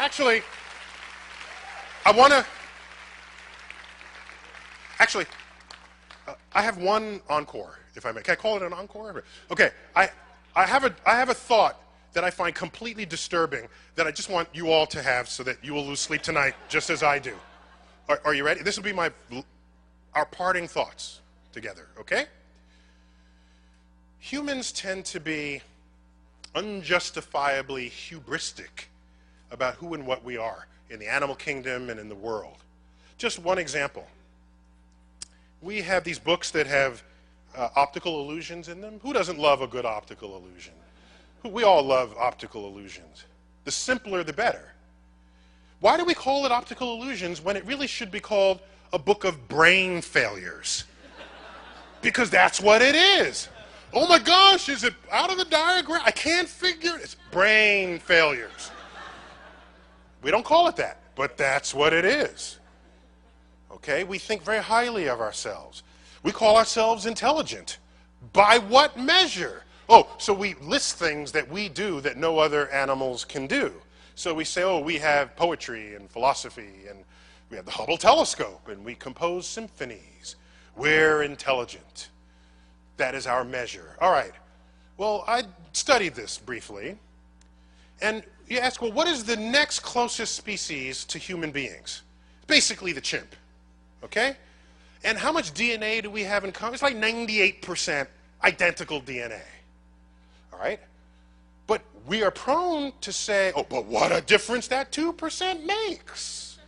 Actually, I want to, actually, I have one encore, if I may. Can I call it an encore? Okay, I have a thought that I find completely disturbing that I just want you all to have so that you will lose sleep tonight just as I do. Are you ready? This will be our parting thoughts together, okay? Humans tend to be unjustifiably hubristic about who and what we are in the animal kingdom and in the world. Just one example. We have these books that have optical illusions in them. Who doesn't love a good optical illusion? We all love optical illusions. The simpler, the better. Why do we call it optical illusions when it really should be called a book of brain failures? Because that's what it is. Oh my gosh, is it out of the diagram? I can't figure it. It's brain failures. We don't call it that, but that's what it is. Okay, we think very highly of ourselves. We call ourselves intelligent. By what measure? Oh, so we list things that we do that no other animals can do. So we say, oh, we have poetry and philosophy, and we have the Hubble telescope, and we compose symphonies. We're intelligent. That is our measure. All right. Well, I studied this briefly. And you ask, well, what is the next closest species to human beings? Basically the chimp. Okay? And how much DNA do we have in common? It's like 98% identical DNA. All right? But we are prone to say, oh, but what a difference that 2% makes.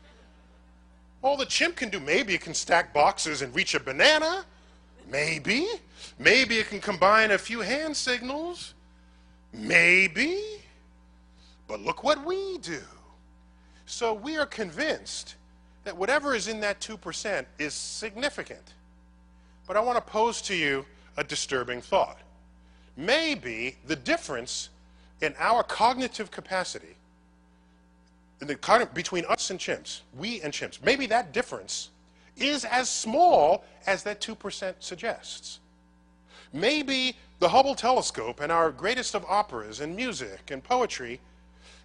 All the chimp can do, maybe it can stack boxes and reach a banana. Maybe. Maybe it can combine a few hand signals. Maybe. But look what we do. So we are convinced that whatever is in that 2% is significant. But I want to pose to you a disturbing thought. Maybe the difference in our cognitive capacity between us and chimps, we and chimps, maybe that difference is as small as that 2% suggests. Maybe the Hubble telescope and our greatest of operas and music and poetry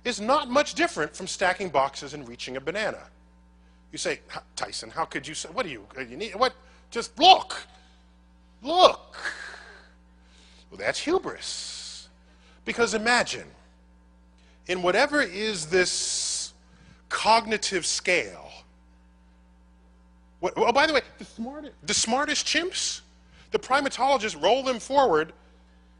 is not much different from stacking boxes and reaching a banana. You say, Tyson, how could you say, what do you need, what, just look, look. Well, that's hubris. Because imagine, in whatever is this cognitive scale, oh, by the way, the smartest chimps, the primatologists roll them forward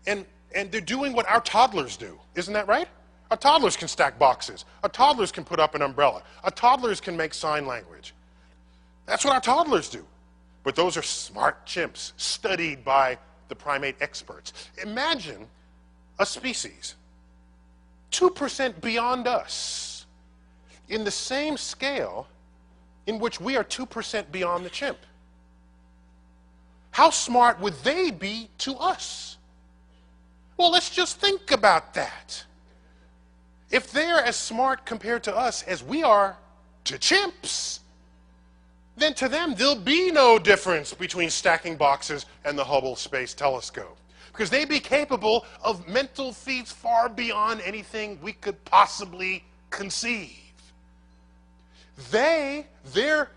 and they're doing what our toddlers do. Isn't that right? Our toddlers can stack boxes. Our toddlers can put up an umbrella. Our toddlers can make sign language. That's what our toddlers do. But those are smart chimps, studied by the primate experts. Imagine a species, 2% beyond us, in the same scale in which we are 2% beyond the chimp. How smart would they be to us? Well, let's just think about that. If they're as smart compared to us as we are to chimps, then to them there'll be no difference between stacking boxes and the Hubble Space Telescope, because they'd be capable of mental feats far beyond anything we could possibly conceive. Their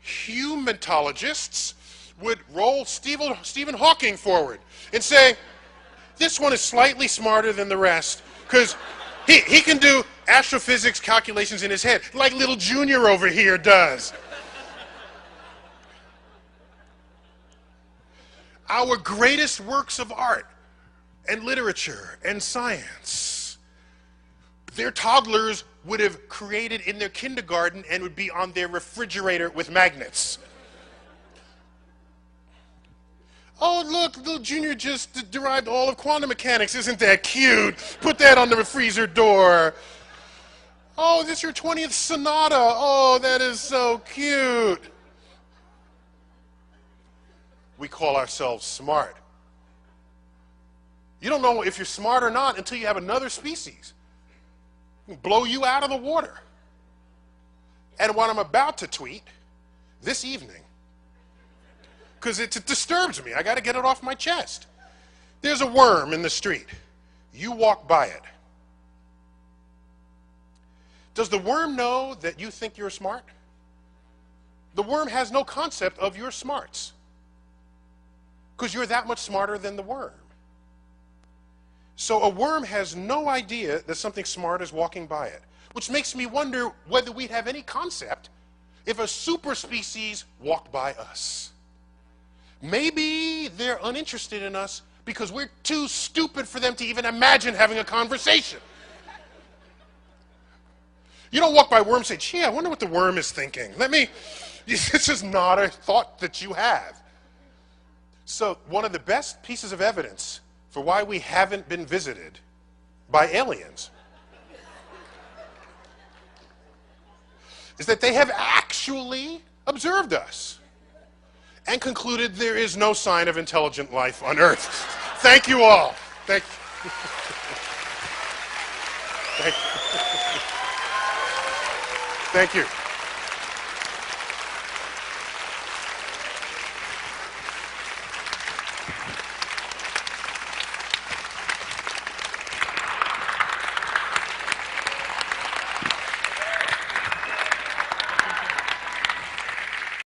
humanitologists would roll Stephen Hawking forward and say, this one is slightly smarter than the rest, because he can do astrophysics calculations in his head, like little Junior over here does. Our greatest works of art and literature and science, their toddlers would have created in their kindergarten and would be on their refrigerator with magnets. Oh, look, little Junior just derived all of quantum mechanics. Isn't that cute? Put that on the freezer door. Oh, this is your 20th sonata. Oh, that is so cute. We call ourselves smart. You don't know if you're smart or not until you have another species blow you out of the water. And what I'm about to tweet this evening, because it disturbs me, I got to get it off my chest. There's a worm in the street. You walk by it. Does the worm know that you think you're smart? The worm has no concept of your smarts because you're that much smarter than the worm. So a worm has no idea that something smart is walking by it, which makes me wonder whether we'd have any concept if a super species walked by us. Maybe they're uninterested in us because we're too stupid for them to even imagine having a conversation. You don't walk by a worm and say, gee, I wonder what the worm is thinking. This is not a thought that you have. So one of the best pieces of evidence for why we haven't been visited by aliens is that they have actually observed us and concluded there is no sign of intelligent life on Earth. Thank you all. Thank you. Thank you. Thank you.